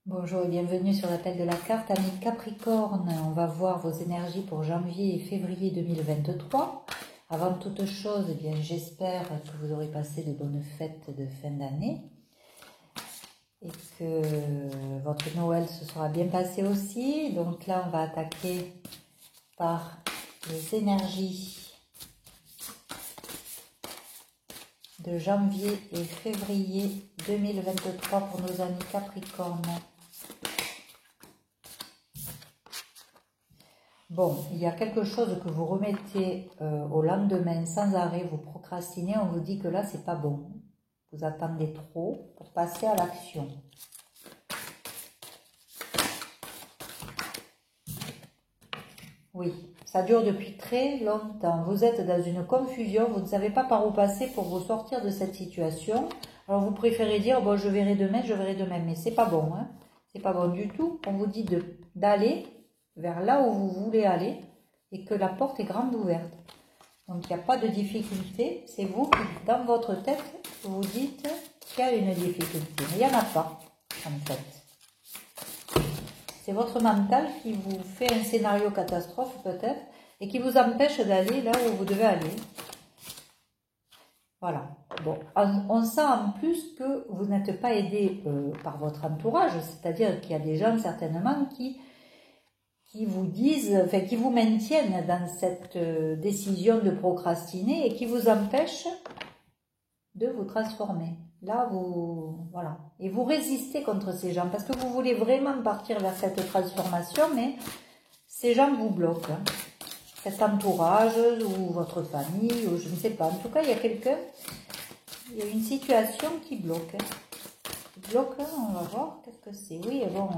Bonjour et bienvenue sur l'appel de la carte Amis Capricorne. On va voir vos énergies pour janvier et février 2023. Avant toute chose, j'espère que vous aurez passé de bonnes fêtes de fin d'année et que votre Noël se sera bien passé aussi. Donc là, on va attaquer par les énergies de janvier et février 2023 pour nos amis Capricornes. Bon, il y a quelque chose que vous remettez au lendemain sans arrêt, vous procrastinez, on vous dit que là, c'est pas bon. Vous attendez trop pour passer à l'action. Oui, ça dure depuis très longtemps. Vous êtes dans une confusion, vous ne savez pas par où passer pour vous sortir de cette situation. Alors vous préférez dire, bon, je verrai demain, mais c'est pas bon, hein. C'est pas bon du tout. On vous dit d'aller vers là où vous voulez aller et que la porte est grande ouverte. Donc il n'y a pas de difficulté, c'est vous qui, dans votre tête, vous dites qu'il y a une difficulté. Mais il n'y en a pas, en fait. C'est votre mental qui vous fait un scénario catastrophe peut-être et qui vous empêche d'aller là où vous devez aller. Voilà. Bon, on sent en plus que vous n'êtes pas aidé par votre entourage, c'est-à-dire qu'il y a des gens certainement qui vous disent, enfin qui vous maintiennent dans cette décision de procrastiner et qui vous empêchent de vous transformer. Là, voilà. Et vous résistez contre ces gens parce que vous voulez vraiment partir vers cette transformation, mais ces gens vous bloquent. Hein. Cet entourage ou votre famille, ou je ne sais pas. En tout cas, il y a quelqu'un, il y a une situation qui bloque. Qui bloque, on va voir, qu'est-ce que c'est. Oui, bon...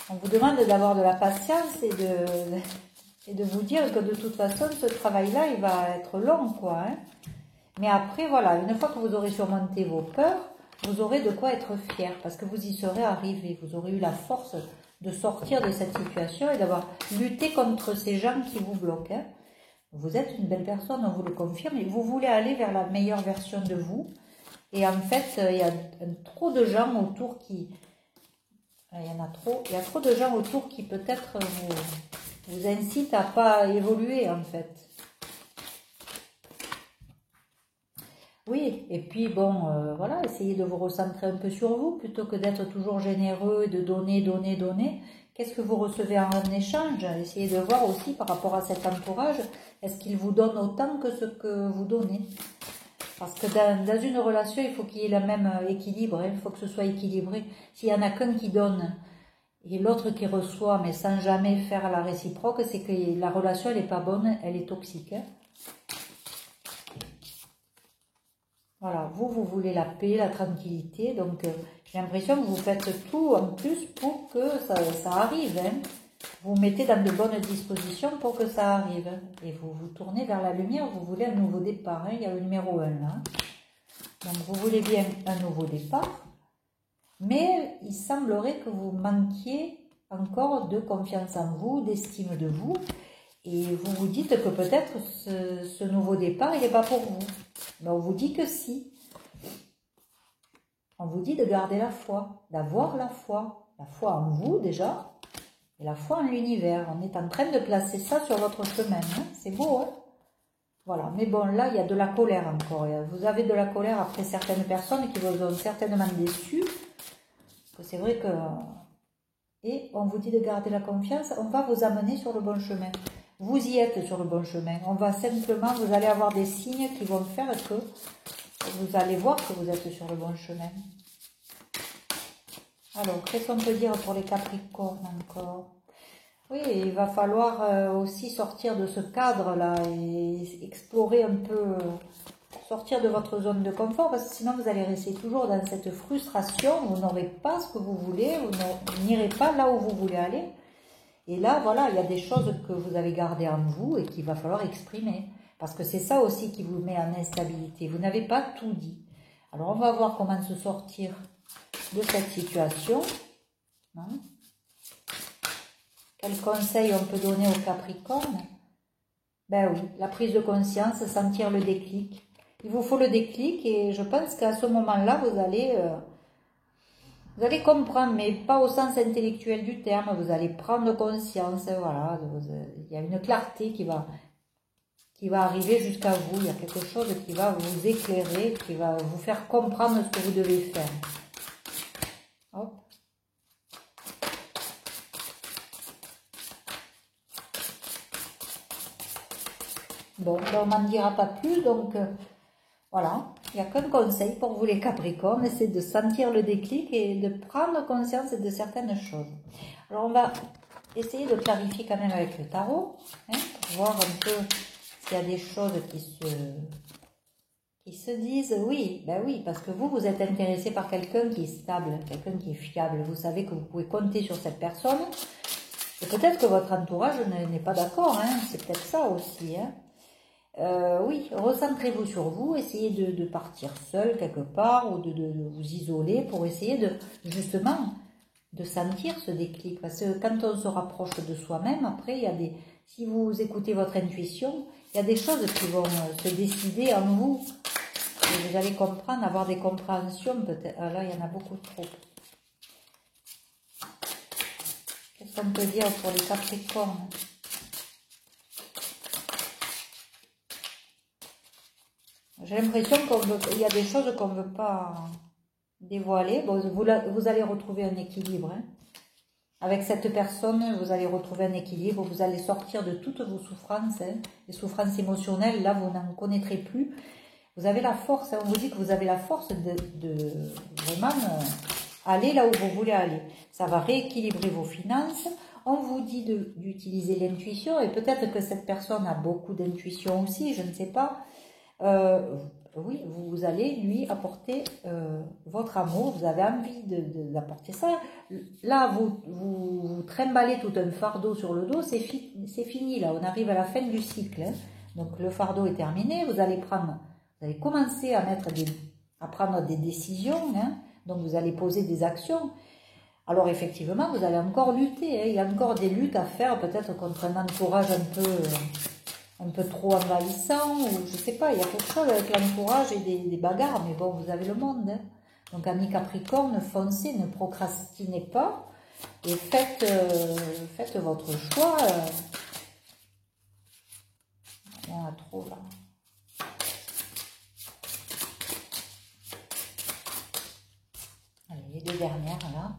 on vous demande d'avoir de la patience et de vous dire que de toute façon, ce travail-là, il va être long, quoi. Hein. Mais après, voilà, une fois que vous aurez surmonté vos peurs, vous aurez de quoi être fier, parce que vous y serez arrivé. Vous aurez eu la force de sortir de cette situation et d'avoir lutté contre ces gens qui vous bloquent. Hein. Vous êtes une belle personne, on vous le confirme, et vous voulez aller vers la meilleure version de vous. Et en fait, il y a trop de gens autour qui... Il y en a trop. Il y a trop de gens autour qui peut-être vous incitent à pas évoluer en fait. Oui, et puis bon, voilà, essayez de vous recentrer un peu sur vous plutôt que d'être toujours généreux et de donner. Qu'est-ce que vous recevez en échange? Essayez de voir aussi par rapport à cet entourage, est-ce qu'il vous donne autant que ce que vous donnez? Parce que dans une relation, il faut qu'il y ait le même équilibre, hein, il faut que ce soit équilibré. S'il y en a qu'un qui donne et l'autre qui reçoit, mais sans jamais faire la réciproque, c'est que la relation, elle n'est pas bonne, elle est toxique. Hein. Voilà, vous voulez la paix, la tranquillité, donc j'ai l'impression que vous faites tout en plus pour que ça arrive. Hein. Vous mettez dans de bonnes dispositions pour que ça arrive. Et vous vous tournez vers la lumière, vous voulez un nouveau départ. Hein. Il y a le numéro 1 là. Donc vous voulez bien un nouveau départ. Mais il semblerait que vous manquiez encore de confiance en vous, d'estime de vous. Et vous vous dites que peut-être ce nouveau départ, il n'est pas pour vous. Mais on vous dit que si. On vous dit de garder la foi, d'avoir la foi. La foi en vous déjà. Et la foi en l'univers, on est en train de placer ça sur votre chemin. Hein. C'est beau, hein? Voilà. Mais bon, là, il y a de la colère encore. Vous avez de la colère après certaines personnes qui vous ont certainement déçus. C'est vrai que... Et on vous dit de garder la confiance. On va vous amener sur le bon chemin. Vous y êtes sur le bon chemin. On va simplement... Vous allez avoir des signes qui vont faire que... Vous allez voir que vous êtes sur le bon chemin. Alors, qu'est-ce qu'on peut dire pour les Capricornes encore? Oui, il va falloir aussi sortir de ce cadre-là et explorer un peu, sortir de votre zone de confort, parce que sinon vous allez rester toujours dans cette frustration, vous n'aurez pas ce que vous voulez, vous n'irez pas là où vous voulez aller. Et là, voilà, il y a des choses que vous avez gardées en vous et qu'il va falloir exprimer, parce que c'est ça aussi qui vous met en instabilité. Vous n'avez pas tout dit. Alors, on va voir comment se sortir de cette situation. Hein? Quel conseil on peut donner aux Capricornes? Ben oui, la prise de conscience, sentir le déclic. Il vous faut le déclic et je pense qu'à ce moment-là, vous allez Vous allez comprendre, mais pas au sens intellectuel du terme, vous allez prendre conscience, voilà, il y a une clarté qui va arriver jusqu'à vous, il y a quelque chose qui va vous éclairer, qui va vous faire comprendre ce que vous devez faire. Hop. Bon, on n'en dira pas plus, donc voilà, il n'y a qu'un conseil pour vous les Capricornes, c'est de sentir le déclic et de prendre conscience de certaines choses. Alors on va essayer de clarifier quand même avec le tarot, hein, pour voir un peu s'il y a des choses qui se disent. Oui, ben oui, parce que vous êtes intéressé par quelqu'un qui est stable, quelqu'un qui est fiable, vous savez que vous pouvez compter sur cette personne, et peut-être que votre entourage n'est pas d'accord, hein, c'est peut-être ça aussi, hein. Oui, recentrez-vous sur vous, essayez de partir seul quelque part ou de vous isoler pour essayer justement de sentir ce déclic. Parce que quand on se rapproche de soi-même, après, si vous écoutez votre intuition, il y a des choses qui vont se décider en vous. Et vous allez comprendre, avoir des compréhensions peut-être. Ah là, il y en a beaucoup trop. Qu'est-ce qu'on peut dire pour les Capricornes ? J'ai l'impression qu'il y a des choses qu'on ne veut pas dévoiler. Bon, vous allez retrouver un équilibre. Hein. Avec cette personne, vous allez retrouver un équilibre. Vous allez sortir de toutes vos souffrances. Hein. Les souffrances émotionnelles, là, vous n'en connaîtrez plus. Vous avez la force. Hein. On vous dit que vous avez la force de vraiment aller là où vous voulez aller. Ça va rééquilibrer vos finances. On vous dit d'utiliser l'intuition. Et peut-être que cette personne a beaucoup d'intuition aussi, je ne sais pas. Oui, vous allez lui apporter votre amour, vous avez envie d'apporter ça. Là, vous trimballez tout un fardeau sur le dos, c'est fini, là, on arrive à la fin du cycle. Hein. Donc, le fardeau est terminé, vous allez commencer à prendre des décisions, hein. Donc vous allez poser des actions. Alors, effectivement, vous allez encore lutter, hein. Il y a encore des luttes à faire, peut-être contre un entourage un peu trop envahissant, ou je sais pas, il y a quelque chose avec l'entourage et des bagarres, mais bon, vous avez le monde. Hein. Donc, amis Capricorne, foncez, ne procrastinez pas, et faites votre choix. Il y en a trop, là. Allez, les deux dernières, là.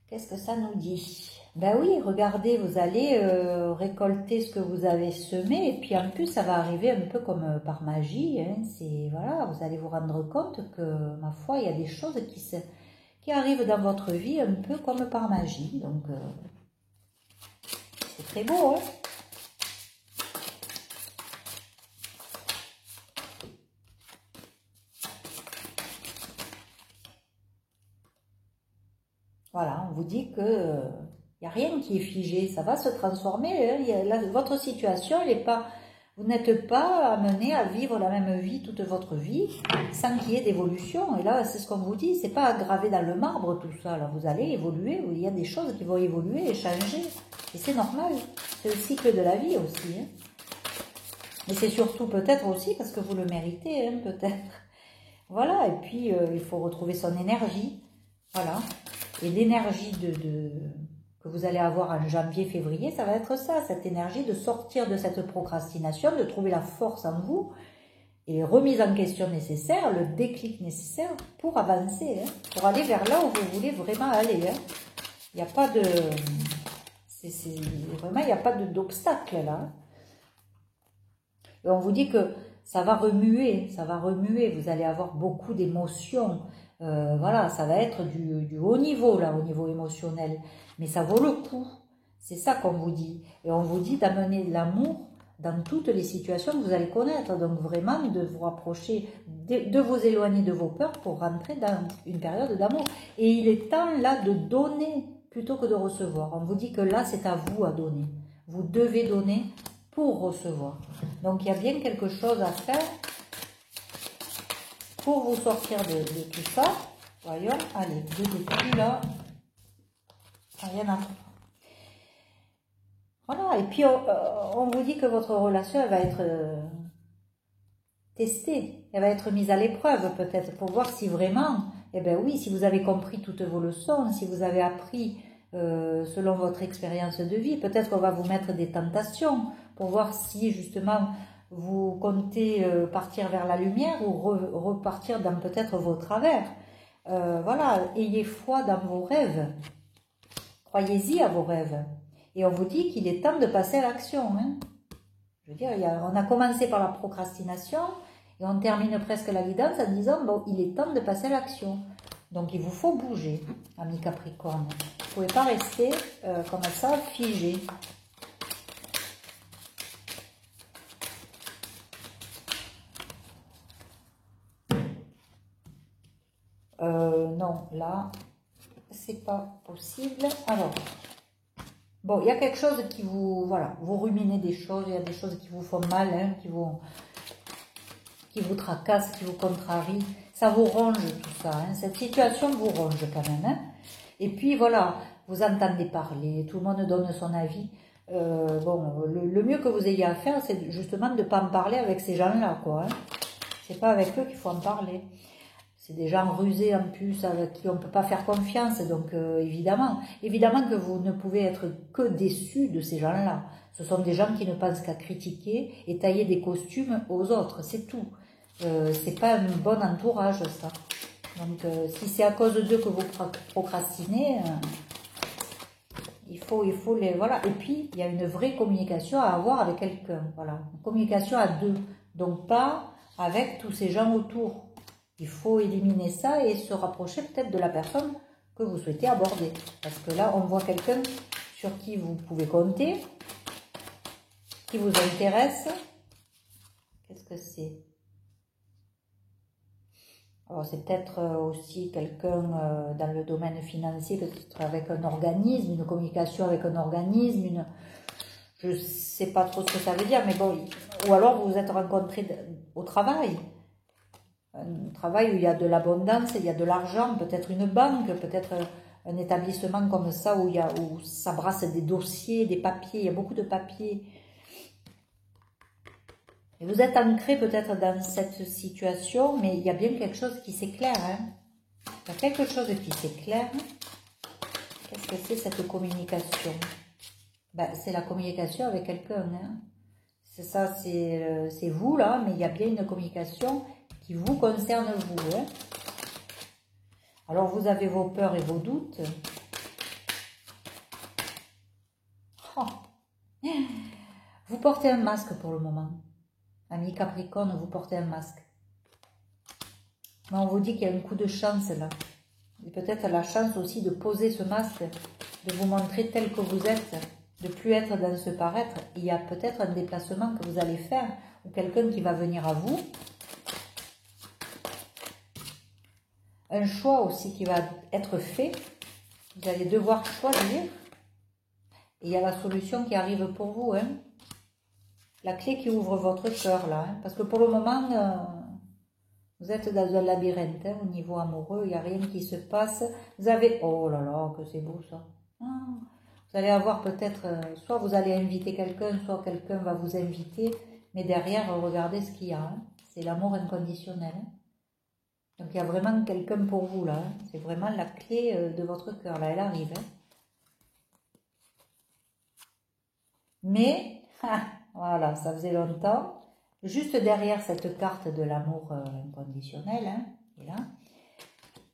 Qu'est-ce que ça nous dit ? Ben oui, regardez, vous allez récolter ce que vous avez semé, et puis en plus, ça va arriver un peu comme par magie. Hein, voilà, vous allez vous rendre compte que, ma foi, il y a des choses qui arrivent dans votre vie un peu comme par magie. Donc, c'est très beau, hein. Voilà, on vous dit que il n'y a rien qui est figé, ça va se transformer. Hein. Votre situation, vous n'êtes pas amené à vivre la même vie toute votre vie sans qu'il y ait d'évolution. Et là, c'est ce qu'on vous dit, c'est pas gravé dans le marbre tout ça. Là, vous allez évoluer, il y a des choses qui vont évoluer et changer. Et c'est normal, c'est le cycle de la vie aussi. Hein. Mais c'est surtout peut-être aussi parce que vous le méritez, hein, peut-être. Voilà, et puis il faut retrouver son énergie. Voilà. Et l'énergie que vous allez avoir en janvier, février, ça va être ça, cette énergie de sortir de cette procrastination, de trouver la force en vous et les remises en question nécessaires, le déclic nécessaire pour avancer, hein, pour aller vers là où vous voulez vraiment aller. Hein. Il n'y a pas de... Vraiment, il n'y a pas d'obstacle là. Et on vous dit que ça va remuer, vous allez avoir beaucoup d'émotions. Voilà, ça va être du haut niveau, là, au niveau émotionnel. Mais ça vaut le coup. C'est ça qu'on vous dit. Et on vous dit d'amener de l'amour dans toutes les situations que vous allez connaître. Donc vraiment, de vous rapprocher, de vous éloigner de vos peurs pour rentrer dans une période d'amour. Et il est temps, là, de donner plutôt que de recevoir. On vous dit que là, c'est à vous à donner. Vous devez donner pour recevoir. Donc, il y a bien quelque chose à faire pour vous sortir de tout ça. Voyons, allez, deux défis là. Rien à faire. Voilà, et puis on vous dit que votre relation, elle va être testée, elle va être mise à l'épreuve peut-être pour voir si vraiment, eh bien oui, si vous avez compris toutes vos leçons, si vous avez appris selon votre expérience de vie, peut-être qu'on va vous mettre des tentations pour voir si justement vous comptez partir vers la lumière ou repartir dans peut-être vos travers. Voilà, ayez foi dans vos rêves, croyez-y à vos rêves. Et on vous dit qu'il est temps de passer à l'action. Hein. Je veux dire, on a commencé par la procrastination et on termine presque la guidance en disant, bon, il est temps de passer à l'action. Donc il vous faut bouger, amis Capricorne. Vous ne pouvez pas rester comme ça, figé. Non, là, c'est pas possible. Alors, bon, il y a quelque chose qui vous, voilà, vous ruminez des choses, il y a des choses qui vous font mal, hein, qui vous tracassent, qui vous contrarient. Ça vous ronge tout ça, hein. Cette situation vous ronge quand même. Hein. Et puis voilà, vous entendez parler, tout le monde donne son avis. Bon, le mieux que vous ayez à faire, c'est justement de ne pas en parler avec ces gens-là, quoi. Hein. C'est pas avec eux qu'il faut en parler. C'est des gens rusés en plus, avec qui on ne peut pas faire confiance. Donc évidemment que vous ne pouvez être que déçu de ces gens-là. Ce sont des gens qui ne pensent qu'à critiquer et tailler des costumes aux autres, c'est tout. C'est pas un bon entourage, ça. Donc si c'est à cause d'eux que vous procrastinez, il faut les... Voilà. Et puis, il y a une vraie communication à avoir avec quelqu'un. Voilà. Une communication à deux. Donc pas avec tous ces gens autour. Il faut éliminer ça et se rapprocher peut-être de la personne que vous souhaitez aborder. Parce que là, on voit quelqu'un sur qui vous pouvez compter, qui vous intéresse. Qu'est-ce que c'est? Alors, c'est peut-être aussi quelqu'un dans le domaine financier, peut-être avec un organisme, une communication avec un organisme, je ne sais pas trop ce que ça veut dire, mais bon, ou alors vous vous êtes rencontrés au travail. Un travail où il y a de l'abondance, il y a de l'argent, peut-être une banque, peut-être un établissement comme ça où ça brasse des dossiers, des papiers, il y a beaucoup de papiers. Et vous êtes ancré peut-être dans cette situation, mais il y a bien quelque chose qui s'éclaire. Hein. Il y a quelque chose qui s'éclaire. Qu'est-ce que c'est cette communication? Ben, c'est la communication avec quelqu'un. Hein. C'est ça, c'est vous là, mais il y a bien une communication qui vous concerne vous. Hein. Alors vous avez vos peurs et vos doutes. Oh. Vous portez un masque pour le moment. Ami Capricorne, vous portez un masque. Mais on vous dit qu'il y a un coup de chance là. Et peut-être la chance aussi de poser ce masque, de vous montrer tel que vous êtes, de plus être dans ce paraître. Il y a peut-être un déplacement que vous allez faire, ou quelqu'un qui va venir à vous. Un choix aussi qui va être fait. Vous allez devoir choisir. Et il y a la solution qui arrive pour vous. Hein. La clé qui ouvre votre cœur là. Hein. Parce que pour le moment, vous êtes dans un labyrinthe. Hein, au niveau amoureux, il n'y a rien qui se passe. Vous avez... Oh là là, que c'est beau ça. Vous allez avoir peut-être... soit vous allez inviter quelqu'un, soit quelqu'un va vous inviter. Mais derrière, regardez ce qu'il y a. Hein. C'est l'amour inconditionnel. Hein. Donc il y a vraiment quelqu'un pour vous là. Hein. C'est vraiment la clé de votre cœur là. Elle arrive. Hein. Mais, voilà, ça faisait longtemps. Juste derrière cette carte de l'amour inconditionnel, hein, et là,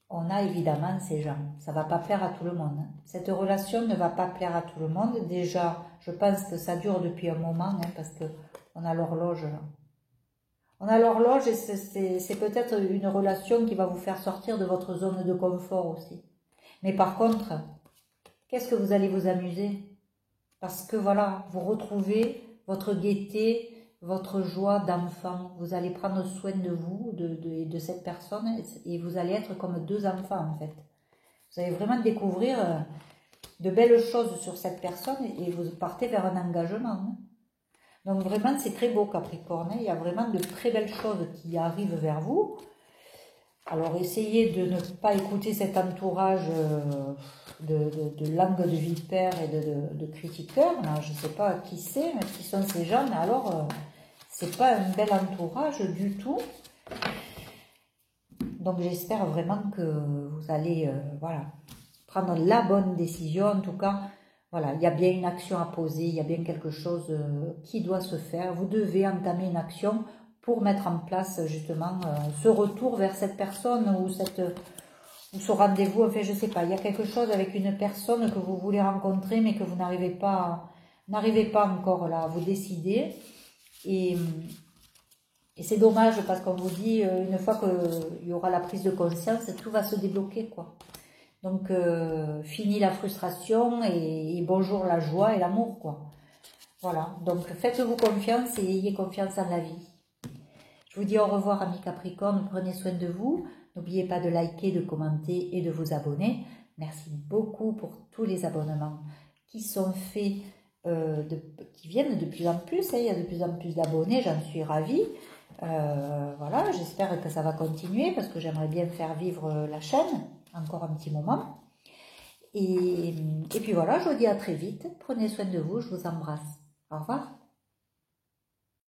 on a évidemment ces gens. Ça ne va pas plaire à tout le monde. Hein. Cette relation ne va pas plaire à tout le monde. Déjà, je pense que ça dure depuis un moment, hein, parce qu'on a l'horloge là. On a l'horloge et c'est peut-être une relation qui va vous faire sortir de votre zone de confort aussi. Mais par contre, qu'est-ce que vous allez vous amuser? Parce que voilà, vous retrouvez votre gaieté, votre joie d'enfant. Vous allez prendre soin de vous, de cette personne, et vous allez être comme deux enfants en fait. Vous allez vraiment découvrir de belles choses sur cette personne et vous partez vers un engagement. Hein. Donc vraiment, c'est très beau Capricorne. Il y a vraiment de très belles choses qui arrivent vers vous. Alors essayez de ne pas écouter cet entourage de langue de vipère et de critiqueurs. Je ne sais pas qui c'est, mais qui sont ces gens. Mais alors, c'est pas un bel entourage du tout. Donc j'espère vraiment que vous allez voilà, prendre la bonne décision. En tout cas, voilà, il y a bien une action à poser, il y a bien quelque chose qui doit se faire. Vous devez entamer une action pour mettre en place justement ce retour vers cette personne ou ce rendez-vous. Enfin, je sais pas, il y a quelque chose avec une personne que vous voulez rencontrer mais que vous n'arrivez pas encore là à vous décider. Et c'est dommage parce qu'on vous dit, une fois qu'il y aura la prise de conscience, tout va se débloquer, quoi. Donc, fini la frustration et bonjour la joie et l'amour, quoi. Voilà, donc faites-vous confiance et ayez confiance en la vie. Je vous dis au revoir, amis Capricorne, prenez soin de vous. N'oubliez pas de liker, de commenter et de vous abonner. Merci beaucoup pour tous les abonnements qui sont faits, qui viennent de plus en plus. Il y a de plus en plus d'abonnés, j'en suis ravie. Voilà, j'espère que ça va continuer parce que j'aimerais bien faire vivre la chaîne encore un petit moment. Et puis voilà, je vous dis à très vite. Prenez soin de vous, je vous embrasse. Au revoir.